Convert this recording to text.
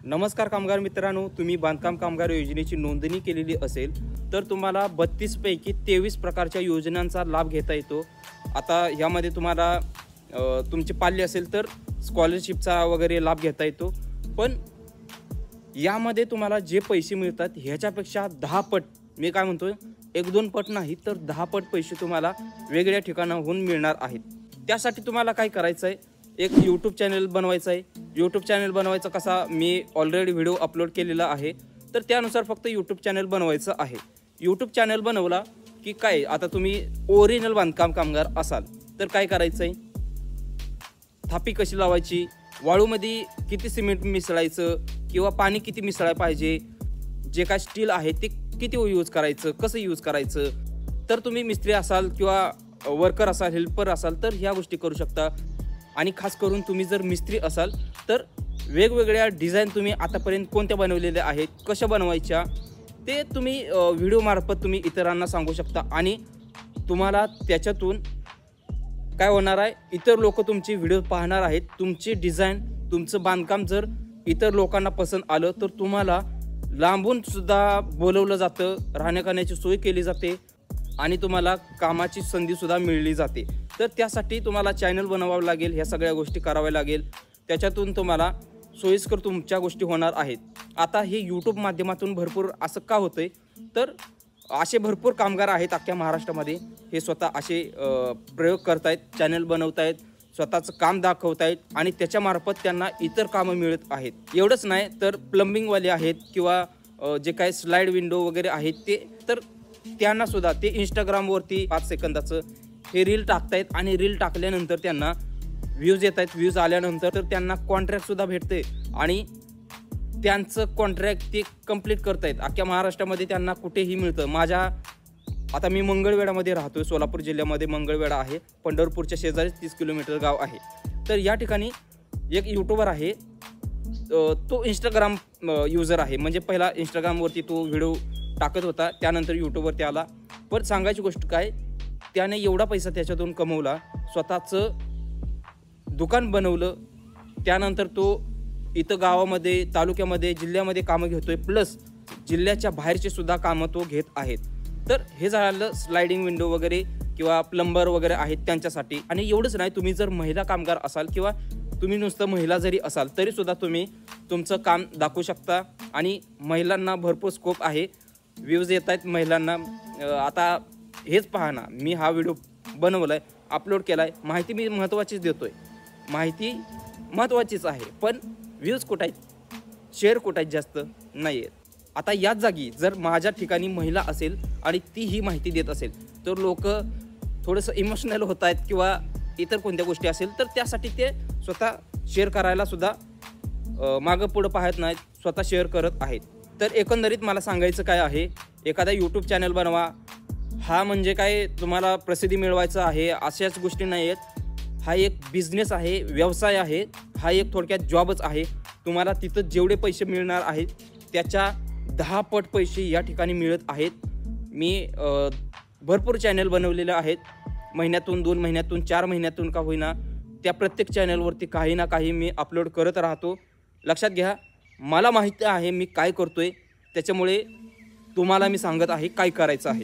नमस्कार कामगार मित्रांनो, तुम्ही बांधकाम कामगार योजनेची नोंदणी केलेली असेल तर तुम्हाला 32 पैकी 23 प्रकारच्या योजनांचा लाभ घेता येतो। आता यामध्ये तुम्हाला तुमचे पाल्य असेल तर स्कॉलरशिपचा वगैरे लाभ घेता येतो, पण यामध्ये तुम्हाला जे पैसे मिळतात ह्याच्यापेक्षा 10 पट, मी काय म्हणतोय 1-2 पट नाही तर 10 पट पैसे तुम्हाला वेगळ्या ठिकाणाहून मिळणार आहेत। त्यासाठी तुम्हाला काय करायचं आहे, एक यूट्यूब चॅनल बनवायचं आहे। यूट्यूब चॅनल बनवायचा कसा, मी ऑलरेडी व्हिडिओ अपलोड केलेला आहे, तर त्यानुसार फक्त यूट्यूब चॅनल बनवायचं आहे। यूट्यूब चॅनल बनवला की काय, आता तुम्ही ओरिजिनल बांधकाम कामगार असाल तर काय करायचं आहे, थापी कशी लावायची, वाळूमध्ये किती सिमेंट मिसळायचं किंवा पाणी किती मिसळायला पाहिजे, जे काय स्टील आहे ते किती यूज करायचं, कसं यूज करायचं, तर तुम्ही मिस्त्री असाल किंवा वर्कर असाल, हेल्पर असाल तर ह्या गोष्टी करू शकता। आणि खास करून तुम्ही जर मिस्त्री असाल तर वेगवेगळ्या डिझाईन तुम्ही आतापर्यंत कोणत्या बनवलेल्या आहेत, कशा बनवायच्या ते तुम्ही व्हिडिओमार्फत तुम्ही इतरांना सांगू शकता। आणि तुम्हाला त्याच्यातून काय होणार आहे, इतर लोक तुमचे व्हिडिओ पाहणार आहेत, तुमची डिझाईन तुमचं बांधकाम जर इतर लोकांना पसंत आलं तर तुम्हाला लांबून सुद्धा बोलवलं जातं, राहण्या खाण्याची सोय केली जाते आणि तुम्हाला कामाची संधीसुद्धा मिळली जाते। तर त्यासाठी तुम्हाला चॅनल बनवावं लागेल, ह्या सगळ्या गोष्टी कराव्या लागेल, त्याच्यातून तुम्हाला सोयीस्कर तुमच्या गोष्टी होणार आहेत। आता हे यूट्यूब माध्यमातून भरपूर असं का होतंय, तर असे भरपूर कामगार आहेत अख्ख्या महाराष्ट्रामध्ये, हे स्वतः असे प्रयोग करतायत, चॅनल बनवतायत, स्वतःचं काम दाखवतायत आणि त्याच्यामार्फत त्यांना इतर कामं मिळत आहेत। एवढंच नाही तर प्लंबिंगवाले आहेत किंवा जे काही स्लाईड विंडो वगैरे आहेत ते, तर त्यांना सुद्धा ते इंस्टाग्रामवरती 5 सेकंदाचं हे रील टाकतायत आणि रील टाकल्यानंतर त्यांना व्ह्यूज येत आहेत, व्ह्यूज आल्यानंतर तर त्यांना कॉन्ट्रॅक्टसुद्धा भेटते आणि त्यांचं कॉन्ट्रॅक्ट ते कंप्लीट करतायत। अख्ख्या महाराष्ट्रामध्ये त्यांना कुठेही मिळतं। आता मी मंगळवेढामध्ये राहतोय, सोलापूर जिल्ह्यामध्ये मंगळवेढा आहे, पंढरपूरच्या शेजारी 30 किलोमीटर गाव आहे। तर या ठिकाणी एक यूट्यूबर आहे, तो इंस्टाग्राम यूजर आहे, म्हणजे पहिला इंस्टाग्रामवरती तो व्हिडिओ टाकत होता, त्यानंतर यूट्यूबवरती आला। पण सांगायची गोष्ट काय, त्याने एवढा पैसा त्याच्यातून कमवला, स्वतःचं दुकान बनवलं, त्यानंतर तो इथं गावामध्ये, तालुक्यामध्ये, जिल्ह्यामध्ये कामं घेतोय, प्लस जिल्ह्याच्या बाहेरचे सुद्धा कामं तो घेत आहेत। तर हे झालं स्लायडिंग विंडो वगैरे किंवा प्लंबर वगैरे आहेत त्यांच्यासाठी। आणि एवढंच नाही, तुम्ही जर महिला कामगार असाल किंवा तुम्ही नुसतं महिला जरी असाल तरीसुद्धा तुम्ही तुमचं काम दाखवू शकता आणि महिलांना भरपूर स्कोप आहे, व्ह्यूज येत आहेत महिलांना। आता हेच पहा ना, मी हा व्हिडिओ बनवला आहे, अपलोड केला आहे, माहिती मी महत्त्वाचीच देतो आहे, माहिती महत्त्वाचीच आहे, पण व्ह्यूज कुठं आहेत, शेअर कुठं आहेत, जास्त नाही आहेत। आता याच जागी जर माझ्या ठिकाणी महिला असेल आणि ती ही माहिती देत असेल तर लोक थोडंसं इमोशनल होत आहेत किंवा इतर कोणत्या गोष्टी असेल तर त्यासाठी ते स्वतः शेअर करायला सुद्धा मागं पुढं पाहत नाहीत, स्वतः शेअर करत आहेत। तर एकंदरीत मला सांगायचं काय आहे, एखादा यूट्यूब चॅनल बनवा, हा म्हणजे काय तुम्हाला प्रसिद्धी मिळवायचं आहे अशाच गोष्टी नाही आहेत, हा एक बिझनेस आहे, व्यवसाय आहे, हा एक थोडक्यात जॉबच आहे। तुम्हाला तिथं जेवढे पैसे मिळणार आहेत त्याच्या 10 पट पैसे या ठिकाणी मिळत आहेत। मी भरपूर चॅनल बनवलेले आहेत, महिन्यातून, 2 महिन्यातून, 4 महिन्यातून का होईना, त्या प्रत्येक चॅनलवरती काही ना काही मी अपलोड करत राहतो। लक्षात घ्या, मला माहिती आहे मी काय करतोय, त्याच्यामुळे तुम्हाला मी सांगत आहे काय करायचं आहे।